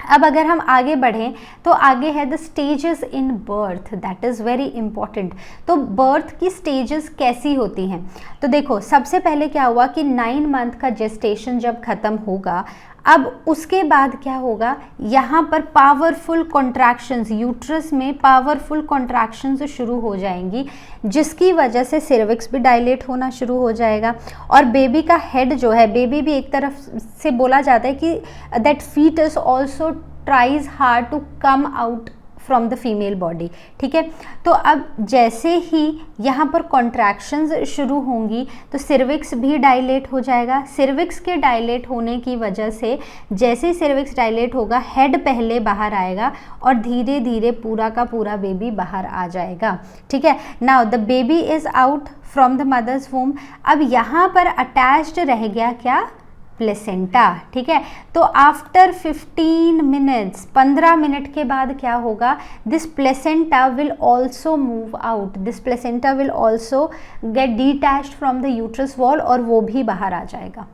अब अगर हम आगे बढ़ें तो आगे है the stages in birth, that is very important. तो बर्थ की स्टेजेस कैसी होती हैं? तो देखो, सबसे पहले क्या हुआ कि 9 मंथ का जेस्टेशन जब ख़त्म होगा, अब उसके बाद क्या होगा, यहाँ पर पावरफुल कॉन्ट्रैक्शंस, यूट्रस में पावरफुल कॉन्ट्रैक्शंस शुरू हो जाएंगी, जिसकी वजह से सर्विक्स भी डायलेट होना शुरू हो जाएगा और बेबी का हेड जो है, बेबी भी एक तरफ से बोला जाता है कि that foetus also tries hard to come out from the female body, ठीक है। तो अब जैसे ही यहाँ पर कॉन्ट्रैक्शंस शुरू होंगी तो सर्विक्स भी डायलेट हो जाएगा। सर्विक्स के डायलेट होने की वजह से जैसे ही सर्विक्स डायलेट होगा, हेड पहले बाहर आएगा और धीरे धीरे पूरा का पूरा बेबी बाहर आ जाएगा, ठीक है। Now the baby is out from the mother's womb. अब यहाँ पर अटैच्ड रह गया क्या, प्लेसेंटा, ठीक है। तो आफ्टर 15 मिनट्स, 15 मिनट के बाद क्या होगा, this placenta will also move out, this placenta will also get detached from the uterus wall और वो भी बाहर आ जाएगा,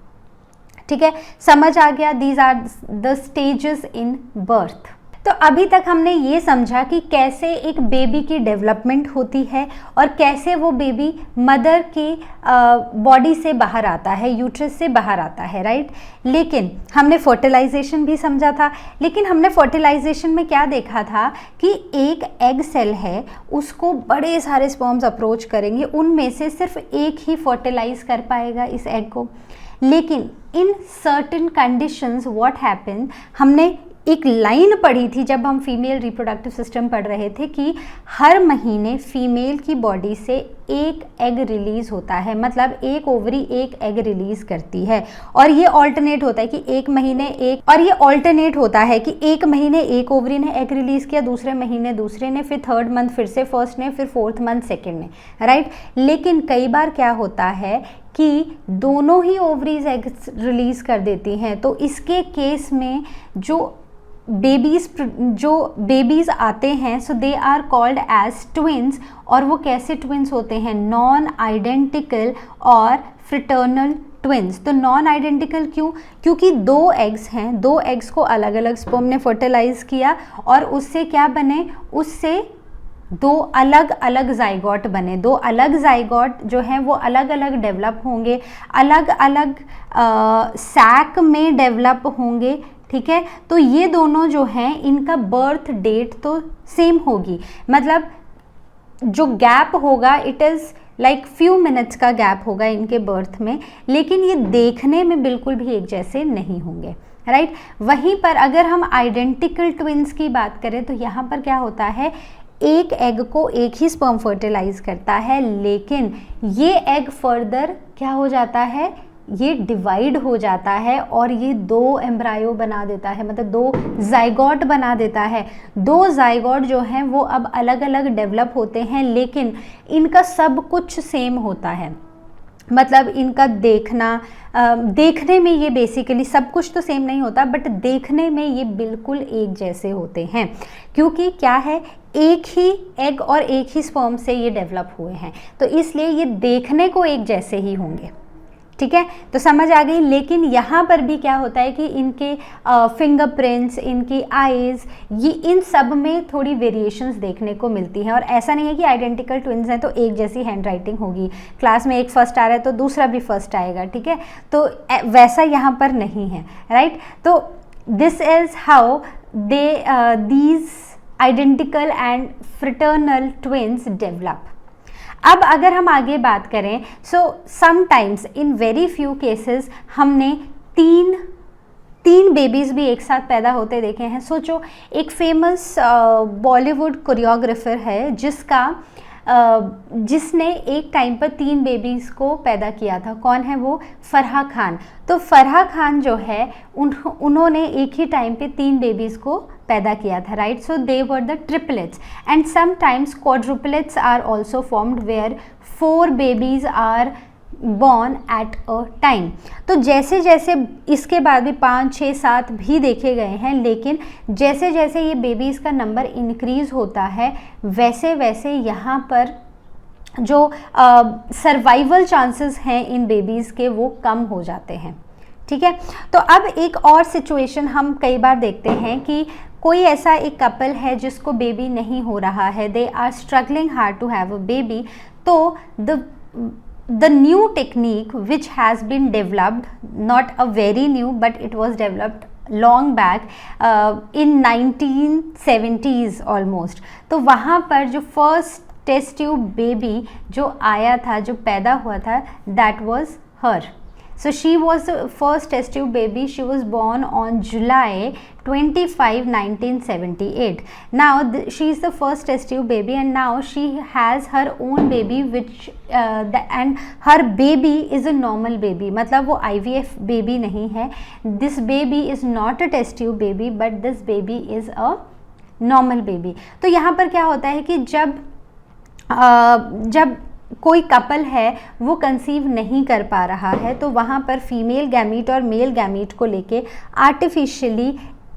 ठीक है। समझ आ गया? These are the stages in birth. तो अभी तक हमने ये समझा कि कैसे एक बेबी की डेवलपमेंट होती है और कैसे वो बेबी मदर की बॉडी से बाहर आता है, यूट्रस से बाहर आता है, राइट। लेकिन हमने फर्टिलाइजेशन भी समझा था, लेकिन हमने फर्टिलाइजेशन में क्या देखा था कि एक एग सेल है, उसको बड़े सारे स्पर्म्स अप्रोच करेंगे, उनमें से सिर्फ एक ही फर्टिलाइज कर पाएगा इस एग को। लेकिन in certain conditions what happen, हमने एक लाइन पढ़ी थी जब हम फीमेल रिप्रोडक्टिव सिस्टम पढ़ रहे थे कि हर महीने फीमेल की बॉडी से एक एग रिलीज़ होता है, मतलब एक ओवरी एक एग रिलीज़ करती है और ये ऑल्टरनेट होता है कि एक महीने एक, और ये ऑल्टरनेट होता है कि एक महीने एक ओवरी ने एग रिलीज़ किया, दूसरे महीने दूसरे ने, फिर 3rd मंथ फिर से फर्स्ट ने, फिर 4th मंथ सेकेंड ने, राइट। लेकिन कई बार क्या होता है कि दोनों ही ओवरीज एग रिलीज़ कर देती हैं, तो इसके केस में जो बेबीज़ आते हैं, so they are called as twins. और वो कैसे ट्विन्स होते हैं, नॉन आइडेंटिकल और फ्रिटर्नल ट्विन्स। तो नॉन आइडेंटिकल क्यों, क्योंकि 2 एग्स हैं, 2 एग्स को अलग अलग स्पर्म ने फर्टिलाइज किया और उससे क्या बने, उससे 2 अलग अलग जाइगोट बने। 2 अलग जाइगोट जो हैं वो अलग अलग डेवलप होंगे, अलग अलग सैक में डेवलप होंगे, ठीक है। तो ये दोनों जो हैं इनका बर्थ डेट तो सेम होगी, मतलब जो गैप होगा it is like few minutes का गैप होगा इनके बर्थ में, लेकिन ये देखने में बिल्कुल भी एक जैसे नहीं होंगे, राइट। वहीं पर अगर हम आइडेंटिकल ट्विन्स की बात करें तो यहाँ पर क्या होता है, एक एग को एक ही स्पर्म फर्टिलाइज करता है, लेकिन ये एग फर्दर क्या हो जाता है, ये डिवाइड हो जाता है और ये 2 एम्ब्रायो बना देता है, मतलब 2 जाइगोट बना देता है। 2 जाइगोट जो हैं वो अब अलग अलग डेवलप होते हैं, लेकिन इनका सब कुछ सेम होता है, मतलब इनका देखने में ये बेसिकली सब कुछ तो सेम नहीं होता, बट देखने में ये बिल्कुल एक जैसे होते हैं, क्योंकि क्या है, एक ही एग और एक ही स्पर्म से ये डेवलप हुए हैं, तो इसलिए ये देखने को एक जैसे ही होंगे, ठीक है, तो समझ आ गई। लेकिन यहाँ पर भी क्या होता है कि इनके फिंगरप्रिंट्स, इनकी आईज, ये इन सब में थोड़ी वेरिएशंस देखने को मिलती हैं। और ऐसा नहीं है कि आइडेंटिकल ट्विन्स हैं तो एक जैसी हैंडराइटिंग होगी, क्लास में एक फर्स्ट आ रहा है तो दूसरा भी फर्स्ट आएगा, ठीक है, तो वैसा यहाँ पर नहीं है, राइट। तो this is how these identical and fraternal twins develop। अब अगर हम आगे बात करें, so sometimes in very few cases हमने तीन बेबीज़ भी एक साथ पैदा होते देखे हैं। सोचो, एक फेमस बॉलीवुड कोरियोग्राफर है जिसने एक टाइम पर 3 बेबीज़ को पैदा किया था। कौन है वो? फराह खान। तो फराह खान जो है उन्होंने एक ही टाइम पे 3 बेबीज़ को पैदा किया था, right. So they were the triplets and sometimes quadruplets are also formed where 4 babies are born at a time. तो जैसे जैसे इसके बाद भी 5, 6, 7 भी देखे गए हैं, लेकिन जैसे जैसे ये बेबीज़ का नंबर इंक्रीज़ होता है वैसे वैसे यहाँ पर जो सर्वाइवल चांसेस हैं इन बेबीज़ के वो कम हो जाते हैं, ठीक है। तो अब एक और सिचुएशन हम कई बार देखते हैं कि कोई ऐसा एक कपल है जिसको बेबी नहीं हो रहा है, they are struggling hard to have a baby. तो the new technique which has been developed, not a very new but it was developed long back in 1970s almost। तो वहाँ पर जो फर्स्ट टेस्ट ट्यूब बेबी जो आया था, जो पैदा हुआ था, that was her। So she was the first test tube baby. She was born on July 25, 1978. Now she is the first test tube baby and now she has her own baby which and her baby is a normal baby। मतलब वो IVF baby नहीं है। This baby is not a test tube baby but this baby is a normal baby। तो यहाँ पर क्या होता है कि जब कोई कपल है वो कंसीव नहीं कर पा रहा है तो वहाँ पर फीमेल गैमीट और मेल गैमीट को लेके artificially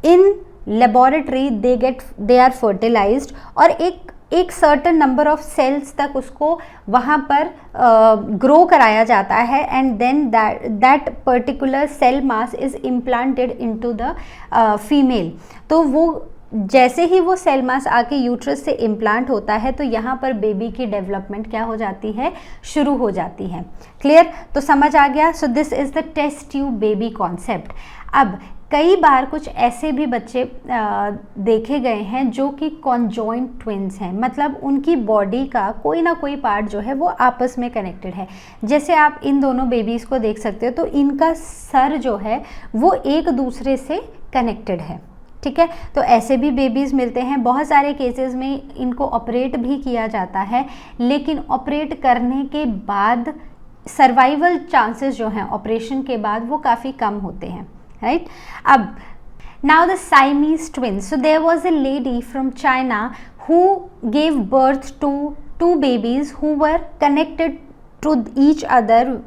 in laboratory they are fertilised और एक सर्टेन नंबर ऑफ सेल्स तक उसको वहाँ पर ग्रो कराया जाता है and then that particular cell mass is implanted into the female. तो वो जैसे ही वो सेल मास आके यूट्रस से इम्प्लांट होता है तो यहाँ पर बेबी की डेवलपमेंट क्या हो जाती है, शुरू हो जाती है। क्लियर? तो समझ आ गया। So this is the test tube baby concept. अब कई बार कुछ ऐसे भी बच्चे देखे गए हैं जो कि कॉन्जॉइंट ट्विन्स हैं, मतलब उनकी बॉडी का कोई ना कोई पार्ट जो है वो आपस में कनेक्टेड है। जैसे आप इन दोनों बेबीज़ को देख सकते हो तो इनका सर जो है वो एक दूसरे से कनेक्टेड है, ठीक है। तो ऐसे भी बेबीज़ मिलते हैं। बहुत सारे केसेस में इनको ऑपरेट भी किया जाता है, लेकिन ऑपरेट करने के बाद सर्वाइवल चांसेस जो हैं ऑपरेशन के बाद वो काफ़ी कम होते हैं, राइट। अब now the Siamese twins. So there was a lady from China who gave birth to 2 babies who were connected to each other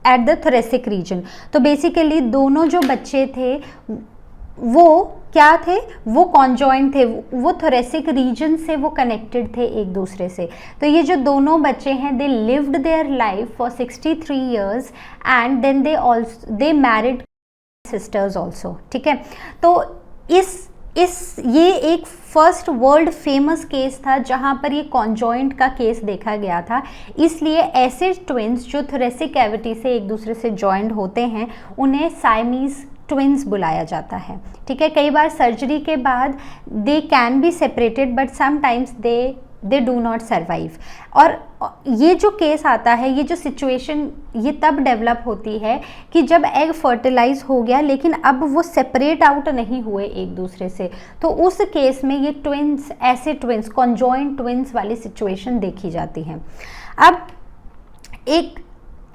at the thoracic region. तो बेसिकली दोनों जो बच्चे थे वो क्या थे, वो कॉन्जॉइंट थे, वो थोरेसिक रीजन से वो कनेक्टेड थे एक दूसरे से। तो ये जो दोनों बच्चे हैं they lived their life for 63 years and then they married sisters also, ठीक है। तो ये एक फर्स्ट वर्ल्ड फेमस केस था जहाँ पर ये कॉन्जॉइंट का केस देखा गया था। इसलिए ऐसे ट्विन्स जो थोरेसिक कैविटी से एक दूसरे से जॉइंट होते हैं उन्हें साइमीज ट्विन्स बुलाया जाता है, ठीक है। कई बार सर्जरी के बाद they can be separated but sometimes they do not survive. और ये जो केस आता है, ये जो सिचुएशन ये तब डेवलप होती है कि जब एग फर्टिलाइज हो गया लेकिन अब वो सेपरेट आउट नहीं हुए एक दूसरे से, तो उस केस में ये ट्विन्स, ऐसे ट्विन्स, कॉन्जॉइंट ट्विन्स वाली सिचुएशन देखी जाती है। अब एक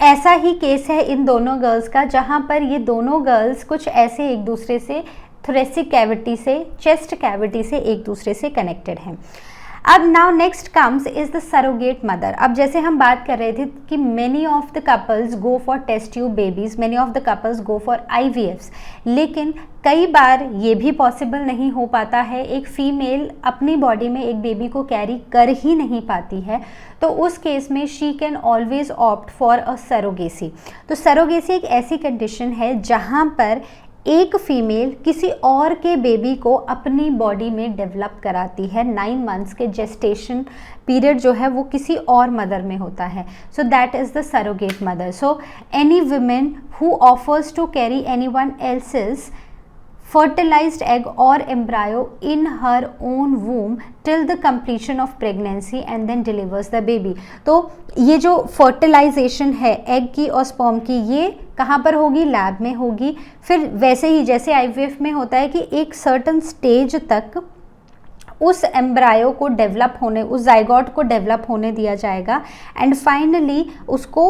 ऐसा ही केस है इन दोनों गर्ल्स का जहाँ पर ये दोनों गर्ल्स कुछ ऐसे एक दूसरे से थोरेसिक कैविटी से, चेस्ट कैविटी से एक दूसरे से कनेक्टेड हैं। अब now next comes is the surrogate mother. अब जैसे हम बात कर रहे थे कि many of the couples go for test tube babies, many of the couples go for IVFs, लेकिन कई बार ये भी पॉसिबल नहीं हो पाता है, एक फीमेल अपनी बॉडी में एक बेबी को कैरी कर ही नहीं पाती है, तो उस केस में she can always opt for a surrogacy. तो सरोगेसी एक ऐसी कंडीशन है जहाँ पर एक फीमेल किसी और के बेबी को अपनी बॉडी में डेवलप कराती है। 9 मंथ्स के जेस्टेशन पीरियड जो है वो किसी और मदर में होता है। So that is the surrogate mother. So any women who offers to carry anyone else's fertilized egg or embryo in her own womb till the completion of pregnancy and then delivers the baby। तो ये जो fertilisation है egg की और sperm की, ये कहाँ पर होगी? लैब में होगी। फिर वैसे ही जैसे IVF में होता है कि एक सर्टन स्टेज तक उस एम्ब्रायो को डेवलप होने, उस जाइगोट को डेवलप होने दिया जाएगा एंड फाइनली उसको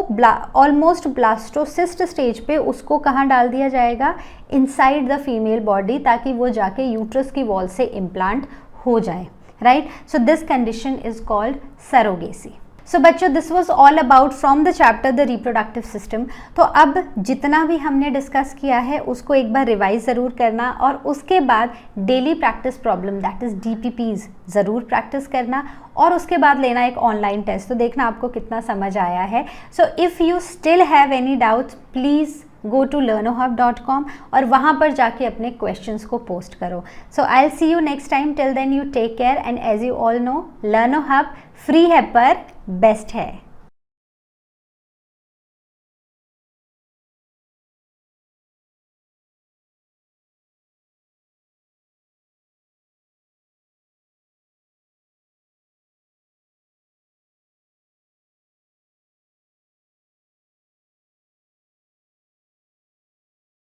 ऑलमोस्ट ब्लास्टोसिस्ट स्टेज पे उसको कहाँ डाल दिया जाएगा? इनसाइड द फीमेल बॉडी, ताकि वो जाके यूट्रस की वॉल से इम्प्लांट हो जाए, right. So this condition is called surrogacy. So बच्चों, this was all about from the chapter the reproductive system. तो अब जितना भी हमने डिस्कस किया है उसको एक बार रिवाइज ज़रूर करना और उसके बाद daily practice problem that is DPPs ज़रूर प्रैक्टिस करना और उसके बाद लेना एक ऑनलाइन टेस्ट। तो देखना आपको कितना समझ आया है। So if you still have any doubts please go to learnohub.com और वहाँ पर जाके अपने क्वेश्चंस को पोस्ट करो। So I will see you next time. Till then you take care and as you all know, Learno hub free है पर best है।